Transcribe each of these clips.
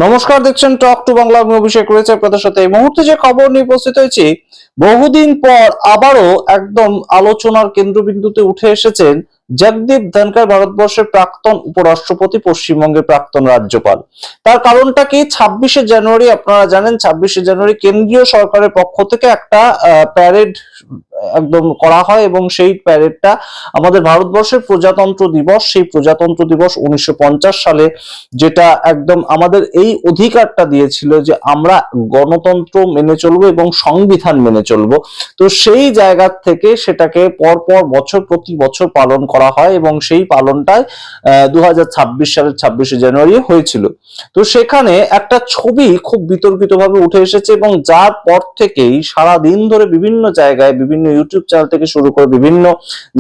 নমস্কার, দেখছেন talk to Bangla. আমি অভিষেক রয়েছে আপনাদের সাথে। এই মুহূর্তে যে খবর নিয়ে উপস্থিত হয়েছি, বহুদিন পর আবারও একদম আলোচনার কেন্দ্রবিন্দুতে উঠে এসেছেন জগদীপ ধনখড়, ভারতবর্ষের প্রাক্তন উপরাষ্ট্রপতি, পশ্চিমবঙ্গের প্রাক্তন রাজ্যপাল। তার কারণটা কি? 26শে জানুয়ারি, আপনারা জানেন 26শে জানুয়ারি কেন্দ্রীয় সরকারের পক্ষ থেকে একটা প্যারেড একদম করা হয় এবং সেই প্যারেডটা আমাদের ভারতবর্ষের প্রজাতন্ত্র দিবস, সেই প্রজাতন্ত্র দিবস 1950 সালে, যেটা একদম আমাদের এই অধিকারটা দিয়েছিল যে আমরা গণতন্ত্র মেনে চলবো এবং সংবিধান মেনে চলবো। তো সেই জায়গা থেকে সেটাকে পরপর বছর প্রতি বছর পালন করা হয় এবং সেই পালনটাই 2026 সালের 26শে জানুয়ারি হয়েছিল। তো সেখানে একটা ছবি খুব বিতর্কিতভাবে উঠে এসেছে এবং যার পর থেকেই সারা দিন ধরে বিভিন্ন জায়গায়, বিভিন্ন ইউটিউব চ্যানেল থেকে শুরু করে বিভিন্ন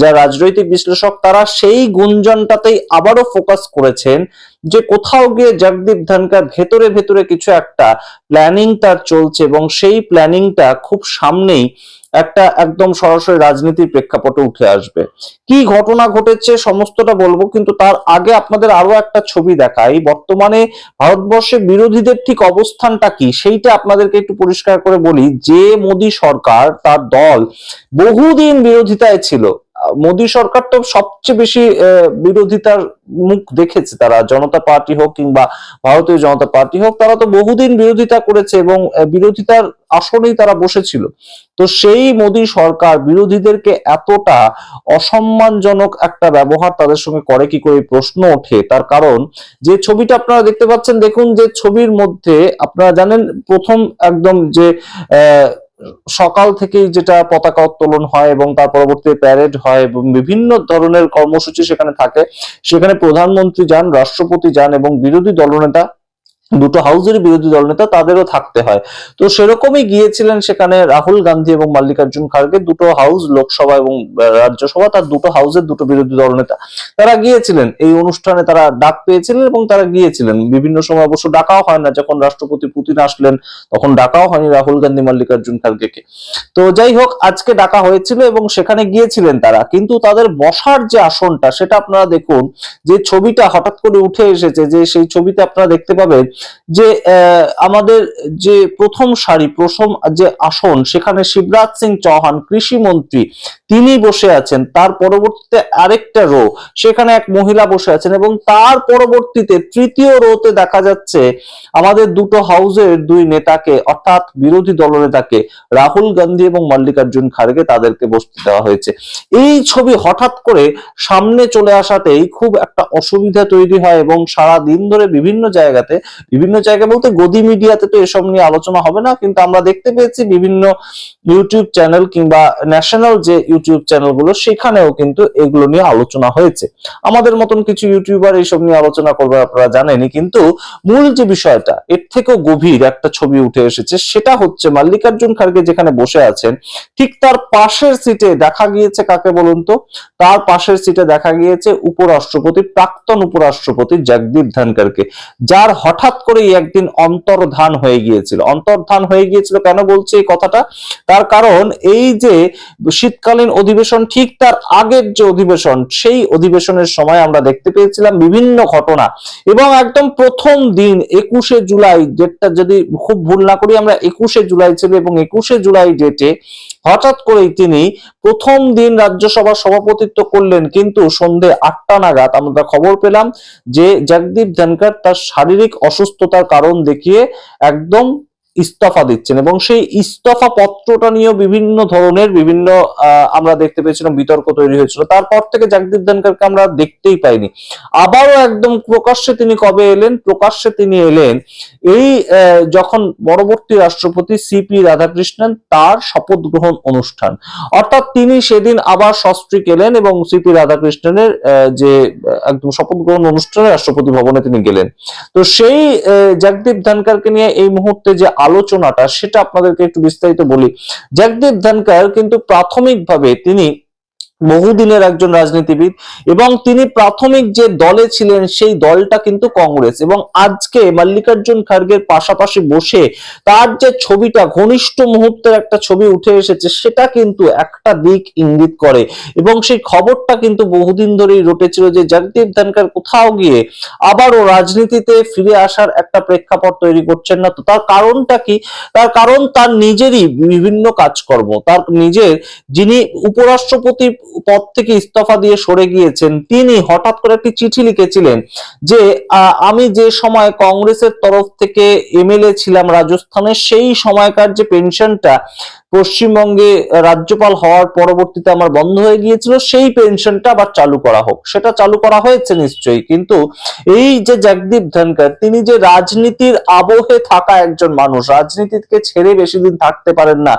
যা রাজনৈতিক বিশ্লেষক, তারা সেই গুঞ্জনটাতেই আবারও ফোকাস করেছেন যে কোথাও গিয়ে জগদীপ ধনখড় ভেতরে ভেতরে কিছু একটা প্ল্যানিং তার চলছে এবং সেই প্ল্যানিংটা খুব সামনেই একটা একদম সরাসরি রাজনীতির প্রেক্ষাপটে উঠে আসবে। কি ঘটনা ঘটেছে সমস্তটা বলবো, কিন্তু তার আগে আপনাদের আরো একটা ছবি দেখাই। বর্তমানে ভারতবর্ষে বিরোধীদের ঠিক অবস্থানটা কি সেইটা আপনাদেরকে একটু পরিষ্কার করে বলি। যে মোদী সরকার, তার দল বহুদিন বিরোধিতায় ছিল। মোদী সরকার তো সবচেয়ে বেশি বিরোধিতার মুখ দেখেছে, তারা জনতা পার্টি হোক কিংবা ভারতীয় জনতা পার্টি হোক, তারা তো বহুদিন বিরোধিতা করেছে এবং বিরোধিতার আসনেই তারা বসেছিল। তো সেই মোদী সরকার বিরোধীদেরকে এতটা অসম্মানজনক একটা ব্যবহার তাদের সঙ্গে করে কি করে, প্রশ্ন ওঠে। তার কারণ যে ছবিটা আপনারা দেখতে পাচ্ছেন, দেখুন যে ছবির মধ্যে আপনারা জানেন প্রথম একদম যে সকাল থেকেই যেটা পতাকা উত্তোলন হয় এবং তার পরবর্তী প্যারেড হয় এবং বিভিন্ন ধরনের কর্মসূচি সেখানে থাকে। সেখানে প্রধানমন্ত্রী যান, রাষ্ট্রপতি যান এবং বিরোধী দলনেতা, দুটো হাউসের বিরোধী দলনেতা, তাদেরও থাকতে হয়। তো সেরকমই গিয়েছিলেন সেখানে রাহুল গান্ধী এবং মল্লিকার্জুন খাড়গে, দুটো হাউস, লোকসভা এবং রাজ্যসভা, তার দুটো হাউসের দুটো বিরোধী দলনেতা, তারা গিয়েছিলেন এই অনুষ্ঠানে। তারা ডাক পেয়েছিলেন এবং তারা গিয়েছিলেন। বিভিন্ন সময় অবশ্য ডাকাও হয় না, যখন রাষ্ট্রপতি পুতিন আসলেন তখন ডাকাও হয়নি রাহুল গান্ধী মল্লিকার্জুন খাড়গেকে। তো যাই হোক, আজকে ডাকা হয়েছিল এবং সেখানে গিয়েছিলেন তারা। কিন্তু তাদের বসার যে আসনটা, সেটা আপনারা দেখুন, যে ছবিটা হঠাৎ করে উঠে এসেছে, যে সেই ছবিতে আপনারা দেখতে পাবেন যে আমাদের যে প্রথম সারি, প্রথম যে আসন, সেখানে শিবরাজ সিং চৌহান কৃষি মন্ত্রী, তিনি বসে আছেন। তার পরবর্তীতে আরেকটা রো, সেখানে এক মহিলা বসে আছেন এবং তার পরবর্তীতে তৃতীয় রোতে দেখা যাচ্ছে আমাদের দুটো হাউসের দুই নেতাকে, অর্থাৎ বিরোধী দলনেতাকে, রাহুল গান্ধী এবং মল্লিকার্জুন খাড়গে, তাদেরকে বসতে দেওয়া হয়েছে। এই ছবি হঠাৎ করে সামনে চলে আসাতেই খুব একটা অসুবিধা তৈরি হয় এবং সারা দিন ধরে বিভিন্ন জায়গাতে, বিভিন্ন জায়গা বলতে গদি মিডিয়াতে তো এসব নিয়ে আলোচনা হবে না, কিন্তু আমরা দেখতে পেয়েছি বিভিন্ন ইউটিউব চ্যানেল কিংবা ন্যাশনাল যে ইউটিউব চ্যানেলগুলো, সেখানেও কিন্তু এগুলো নিয়ে আলোচনা হয়েছে। আমাদের মতন কিছু ইউটিউবার এইসব নিয়ে আলোচনা করবে, আপনারা জানেনই। কিন্তু মূল যে বিষয়টা, এর থেকেও গভীর একটা ছবি উঠে এসেছে। সেটা হচ্ছে মল্লিকার্জুন খাড়গে যেখানে বসে আছেন, ঠিক তার পাশের সিটে দেখা গিয়েছে কাকে বলুন তো? তার পাশের সিটে দেখা গিয়েছে উপরাষ্ট্রপতি, প্রাক্তন উপরাষ্ট্রপতি জগদীপ ধনখড়কে, যার হঠাৎ করে একদিন অন্তর্ধান হয়ে গিয়েছিল। অন্তর্ধান হয়ে গিয়েছিল কেন বলছি এই কথাটা? তার কারণ এই যে শীতকালীন অধিবেশন, ঠিক তার আগের যে অধিবেশন, সেই অধিবেশনের সময় আমরা দেখতে পেয়েছিলাম বিভিন্ন ঘটনা এবং একদম প্রথম দিন 21শে জুলাই, ডেটটা যদি খুব ভুল না করি, আমরা 21শে জুলাই ছিল এবং 21শে জুলাই ডেটে হঠাৎ করেই তিনি প্রথম দিন রাজ্যসভার সভাপতিত্ব করলেন। কিন্তু সন্ধে 8টা নাগাদ আমরা খবর পেলাম যে জগদীপ ধনখড় তার শারীরিক অসুস্থতার কারণ দেখিয়ে একদম ইস্তফা দিচ্ছেন এবং সেই ইস্তফা পত্রটা নিয়ে বিভিন্ন ধরনের আমরা দেখতে পেয়েছিলাম বিতর্ক তৈরি হয়েছিল। তারপর থেকে জগদীপ ধনখড়কে আমরা দেখতেই পাইনি। আবারও একদম প্রকাশ্যে তিনি কবে এলেন? প্রকাশ্যে তিনি এলেন এই যখন পরবর্তী রাষ্ট্রপতি সিপি রাধাকৃষ্ণন, তার শপথ গ্রহণ অনুষ্ঠান, অর্থাৎ তিনি সেদিন আবার সস্ত্রীক এলেন এবং সিপি রাধাকৃষ্ণনের যে একদম শপথ গ্রহণ অনুষ্ঠানে রাষ্ট্রপতি ভবনে তিনি গেলেন। তো সেই জগদীপ ধনখড়কে নিয়ে এই মুহূর্তে যে আলোচনাটা, সেটা আপনাদেরকে একটু বিস্তারিত বলি। জগদীপ ধনখড় কিন্তু প্রাথমিকভাবে তিনি বহুদিনের একজন রাজনীতিবিদ, এবং তিনি প্রাথমিক যে দলে ছিলেন সেই দলটা কিন্তু কংগ্রেস। এবং আজকে মল্লিকার্জুন খার্গের পাশাপাশি বসে তার যে ছবিটা, ঘনিষ্ঠ মুহূর্তের একটা ছবি উঠে এসেছে, সেটা কিন্তু একটা দিক ইঙ্গিত করে। এবং সেই খবরটা কিন্তু বহুদিন ধরেই রটেছিল যে জগদীপ ধনখড় কোথাও গিয়ে আবারও রাজনীতিতে ফিরে আসার একটা প্রেক্ষাপট তৈরি করছেন না। তো তার কারণটা কি? তার কারণ তার নিজেরই বিভিন্ন কাজকর্ম। তার নিজের, যিনি উপরাষ্ট্রপতি পদ থেকে ইস্তফা দিয়ে সরে গিয়েছেন, তিনি হঠাৎ করে একটি চিঠি লিখেছিলেন যে আমি যে সময় কংগ্রেসের তরফ থেকে এমএলএ ছিলাম রাজস্থানে, সেই সময়কার যে পেনশনটা পশ্চিমবঙ্গে রাজ্যপাল হওয়ার পরবর্তীতে আমার বন্ধ হয়ে গিয়েছিল, সেই পেনশনটা আবার চালু করা হোক। সেটা চালু করা হয়েছে নিশ্চয়ই, কিন্তু এই যে জগদীপ ধনখড়, তিনি যে রাজনীতির আবহে থাকা একজন মানুষ, রাজনীতিকে ছেড়ে বেশি দিন থাকতে পারেন না,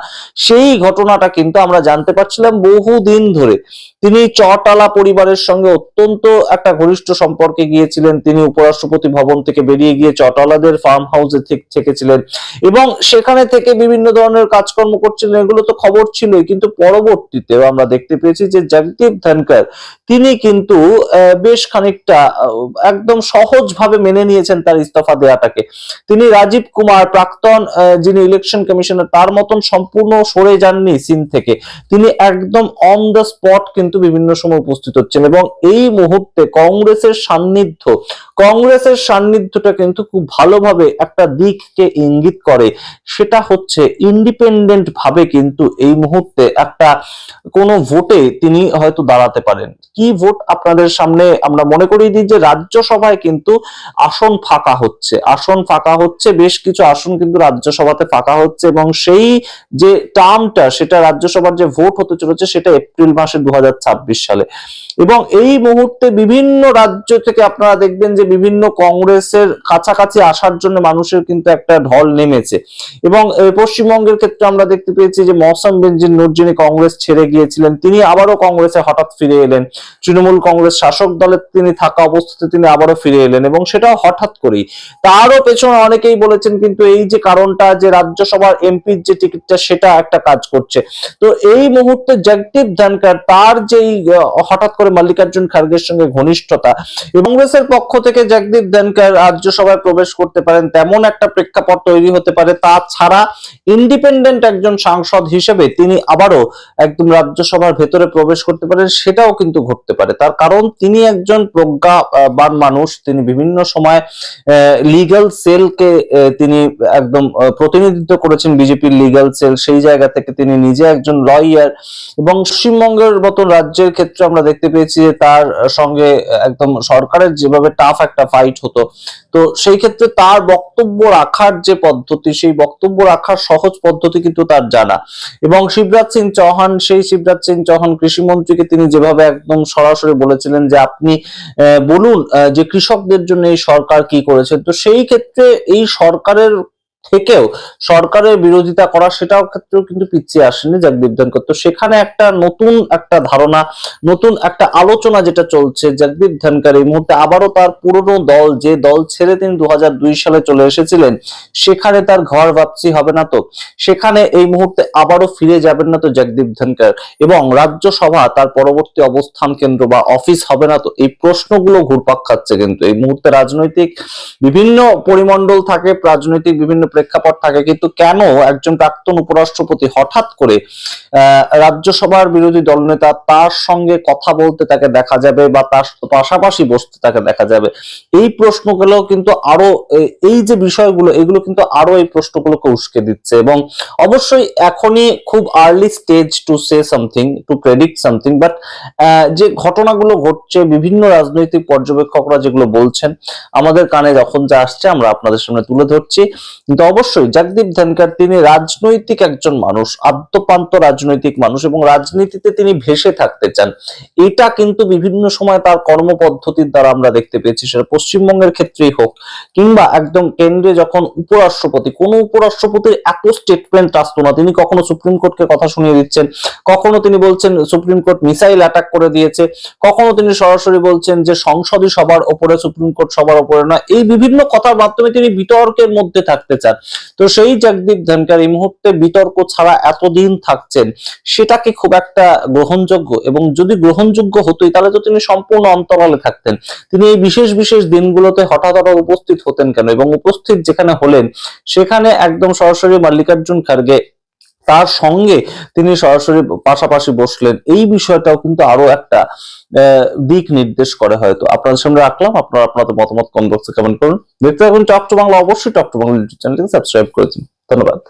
সেই ঘটনাটা কিন্তু আমরা জানতে পারছিলাম বহুদিন ধরে। তিনি চটালা পরিবারের সঙ্গে অত্যন্ত একটা ঘনিষ্ঠ সম্পর্কে গিয়েছিলেন। তিনি উপরাষ্ট্রপতি ভবন থেকে বেরিয়ে গিয়ে চটালাদের ফার্ম হাউসে থেকেছিলেন এবং সেখানে থেকে বিভিন্ন ধরনের কাজকর্ম করছিলেন। এগুলো তো খবর ছিলই, কিন্তু পরবর্তীতেও আমরা দেখতে পেয়েছি যে জগদীপ ধনখড় তিনি কিন্তু বেশ খানিকটা একদম সহজভাবে মেনে নিয়েছেন তার ইস্তফা দেওয়াটাকে। তিনি রাজীব কুমার, প্রাক্তন যিনি ইলেকশন কমিশনার, তার মতন সম্পূর্ণ সরে যাননি সিন থেকে। তিনি একদম অন দ্য স্পট কিন্তু বিভিন্ন সময় উপস্থিত হচ্ছেন। এবং এই মুহূর্তে কংগ্রেসের সান্নিধ্যটা কিন্তু খুব ভালোভাবে একটা দিককে ইঙ্গিত করে। সেটা হচ্ছে ইন্ডিপেন্ডেন্ট ভাবে কিন্তু এই মুহূর্তে একটা কোনো ভোটে তিনি হয়তো দাঁড়াতে পারেন। কি ভোট আপনাদের সামনে আমরা মনে করিয়ে দিই যে রাজ্যসভায় কিন্তু আসন ফাঁকা হচ্ছে, বেশ কিছু আসন কিন্তু রাজ্যসভাতে ফাঁকা হচ্ছে, এবং সেই যে টার্মটা, সেটা রাজ্যসভার যে ভোট হতে চলেছে সেটা এপ্রিল মাসে 2026 সালে। এবং এই মুহূর্তে বিভিন্ন রাজ্য থেকে আপনারা দেখবেন যে বিভিন্ন কংগ্রেসের কাছাকাছি আসার জন্য মানুষের কিন্তু একটা ঢল নেমেছে। এবং পশ্চিমবঙ্গের ক্ষেত্রে আমরা দেখতে পেয়েছি যে মৌসম বেনজির নূর, যিনি কংগ্রেস ছেড়ে গিয়েছিলেন, তিনি আবারও কংগ্রেসে হঠাৎ ফিরে এলেন। তৃণমূল কংগ্রেস শাসক দলে তিনি থাকা অবস্থাতে তিনি আবারও ফিরে এলেন, এবং সেটাও হঠাৎ করেই। তারও পেছনে অনেকেই বলেছেন কিন্তু এই যে কারণটা, যে রাজ্যসভার এমপির যে টিকিটটা, সেটা একটা কাজ করছে। তো এই মুহূর্তে জগদীপ ধনখড়, তার যেই হঠাৎ করে মল্লিকার্জুন খার্গের সঙ্গে ঘনিষ্ঠতা, কংগ্রেসের পক্ষ থেকে জগদীপ ধনখড় রাজ্যসভায় প্রবেশ করতে পারেন তেমন একটা প্রেক্ষাপট তৈরি হতে পারে। তাছাড়া ইন্ডিপেন্ডেন্ট একজন সাংসদ হিসেবে তিনি আবারও একদম রাজ্যসভার ভেতরে প্রবেশ করতে পারেন, সেটাও কিন্তু ঘটতে পারে। তার কারণ তিনি একজন প্রজ্ঞাবান মানুষ। তিনি বিভিন্ন সময় লিগ্যাল সেলকে তিনি একদম প্রতিনিধিত্ব করেছেন, বিজেপির লিগ্যাল সেল। সেই জায়গা থেকে তিনি নিজে একজন লয়ার, এবং পশ্চিমবঙ্গের মতো রাজ্যের ক্ষেত্রে আমরা দেখতে পেয়েছি যে তার সঙ্গে একদম সরকারের যেভাবে টাফ একটা ফাইট হতো, তো সেই ক্ষেত্রে তার বক্তব্য রাখার যে পদ্ধতি, সেই বক্তব্য রাখার সহজ পদ্ধতি কিন্তু তার জানা। এবং শিবরাজ সিং চৌহান কৃষিমন্ত্রীকে তিনি যেভাবে একদম সরাসরি বলেছিলেন যে আপনি বলুন যে কৃষকদের জন্য এই সরকার কি করেছে, তো সেই ক্ষেত্রে এই সরকারের বিরোধিতা করা, সেটাও ক্ষেত্রেও কিন্তু পিছিয়ে আসেনি জগদীপ ধনখড়। তো সেখানে একটা নতুন একটা ধারণা, নতুন একটা আলোচনা যেটা চলছে, জগদীপ ধনখড় এই মুহূর্তে আবারও তার পুরনো দল, যে দল ছেড়ে তিনি 2002 সালে চলে এসেছিলেন, সেখানে তার ঘর ভাবছি হবে না তো, সেখানে এই মুহূর্তে আবারও ফিরে যাবেন না তো জগদীপ ধনখড়, এবং রাজ্যসভা তার পরবর্তী অবস্থান কেন্দ্র বা অফিস হবে না তো, এই প্রশ্নগুলো ঘুরপাক খাচ্ছে। কিন্তু এই মুহূর্তে রাজনৈতিক বিভিন্ন পরিমণ্ডল থাকে, রাজনৈতিক বিভিন্ন প্রেক্ষাপট থাকে, কিন্তু কেন একজন প্রাক্তন উপরাষ্ট্রপতি হঠাৎ করে রাজ্যসভার বিরোধী দলনেতা, তার সঙ্গে কথা বলতে তাকে দেখা যাবে বা তার পাশাপাশি বসতে তাকে দেখা যাবে, এই প্রশ্নগুলো কিন্তু আরো, এই যে বিষয়গুলো, এগুলো কিন্তু আরো এই প্রশ্নগুলোকে উস্কে দিচ্ছে। এবং অবশ্যই এখনই খুব early stage to say something, to predict something, but যে ঘটনাগুলো ঘটছে, বিভিন্ন রাজনৈতিক পর্যবেক্ষকরা যেগুলো বলছেন, আমাদের কানে যখন যা আসছে আমরা আপনাদের সামনে তুলে ধরছি। কিন্তু অবশ্যই জগদীপ ধনখড় তিনি রাজনৈতিক একজন মানুষ, আদ্যপান্ত রাজনৈতিক মানুষ, এবং রাজনীতিতে তিনি ভেসে থাকতে চান। এটা কিন্তু বিভিন্ন সময় তার কর্মপদ্ধতির দ্বারা আমরা দেখতে পেয়েছি, সেটা পশ্চিমবঙ্গের ক্ষেত্রেই হোক, কিংবা একদম কেন্দ্রে যখন কোন উপরাষ্ট্রপতির এত স্টেটমেন্ট আসতো না। তিনি কখনো সুপ্রিম কোর্টকে কথা শুনিয়ে দিচ্ছেন, কখনো তিনি বলছেন সুপ্রিম কোর্ট মিসাইল অ্যাটাক করে দিয়েছে, কখনো তিনি সরাসরি বলছেন যে সংসদই সবার ওপরে, সুপ্রিম কোর্ট সবার ওপরে না। এই বিভিন্ন কথার মাধ্যমে তিনি বিতর্কের মধ্যে থাকতে চান। চান। তো সেই জগদীপ ধনখড় এই মুহূর্তে বিতর্ক ছাড়া এতদিন থাকছেন, সেটা কি খুব একটা গ্রহণযোগ্য? এবং যদি গ্রহণযোগ্য হতোই তাহলে তো তিনি সম্পূর্ণ অন্তরালে থাকতেন। তিনি এই বিশেষ বিশেষ দিনগুলোতে হঠাৎ হঠাৎ উপস্থিত হতেন কেন? এবং উপস্থিত যেখানে হলেন সেখানে একদম সরাসরি মল্লিকার্জুন খার্গে তার সঙ্গে তিনি সরাসরি পাশাপাশি বসলেন, এই বিষয়টাও কিন্তু আরো একটা দিক নির্দেশ করে। হয়তো আপনাদের সামনে রাখলাম, আপনারা আপনাদের মতামত কমেন্ট বক্সে কমেন্ট করুন। দেখতে থাকুন টক টু বাংলা, অবশ্যই টক টু বাংলা ইউটিউব চ্যানেলটিকে সাবস্ক্রাইব করে দিন। ধন্যবাদ।